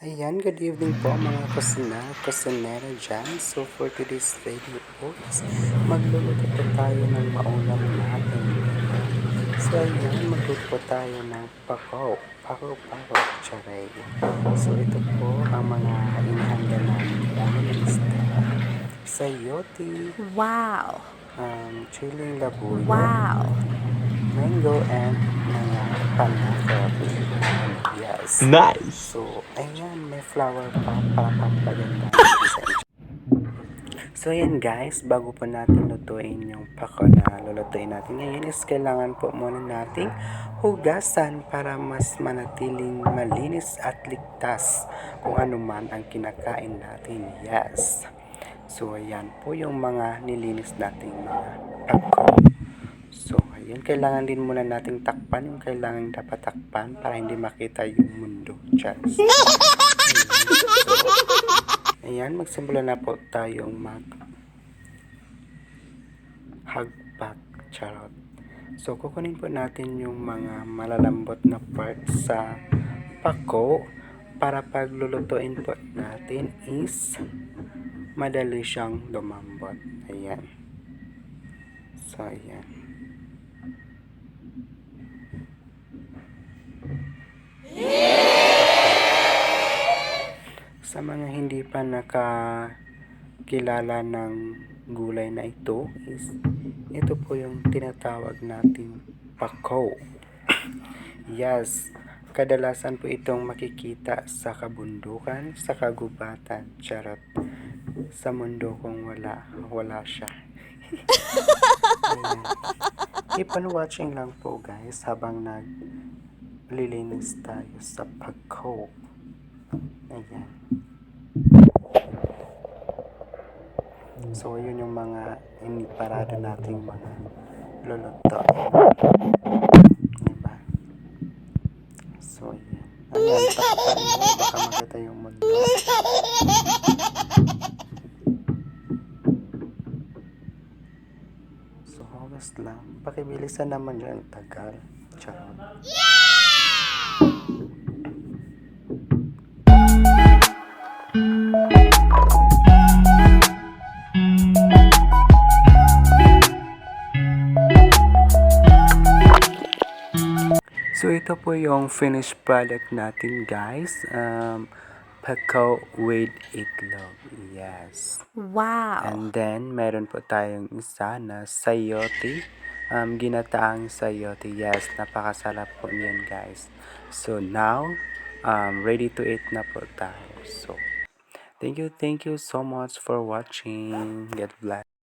Ayan, good evening po mga kusinera dyan. So for today's video po is magluluto po tayo ng maulam natin. Ayan. So ayan, magluto po tayo ng pako, charay. So ito po ang mga inihanda namin ulam na isda. Sayote, Wow! chiling labuyo, Wow! mango, and mga panakot. Yes. Nice! So, ayan, may flower pa para pampaganda. So, ayan guys, bago po natin lutuin yung pako na lulutuin natin ngayon is kailangan po muna nating hugasan para mas manatiling malinis at ligtas kung ano man ang kinakain natin. Yes. So, ayan po yung mga nilinis nating mga pako. So, ayun, kailangan din muna nating takpan yung kailangan dapat takpan para hindi makita yung mundo. Just. Ayan, magsimula na po tayong hagpak. Charot. So, kukunin po natin yung mga malalambot na parts sa pako para paglulutuin po natin is madali siyang lumambot. Ayan. So, ayan. Sa mga hindi pa nakakilala ng gulay na ito is ito po yung tinatawag nating pako. Yes, kadalasan po itong makikita sa kabundukan, sa kagubatan, charot. Sa mundo kung wala siya. Keep on watching lang po guys habang naglilinis tayo sa pako. Ayan. So, yun yung mga iniparada nating mga luluto. Diba? So, yan. Ayan, takpan mo. Baka makita yung mundo. So, hugas lang. Pakibilisan naman dyan. Tagal. Charot. So, ito po yung finished product natin, guys. Pako with itlog. Yes. Wow! And then, meron po tayong isa na sayote. Ginataang sayote. Yes, napakasarap po niyan, guys. So, now, ready to eat na po tayo. So, thank you so much for watching. God bless.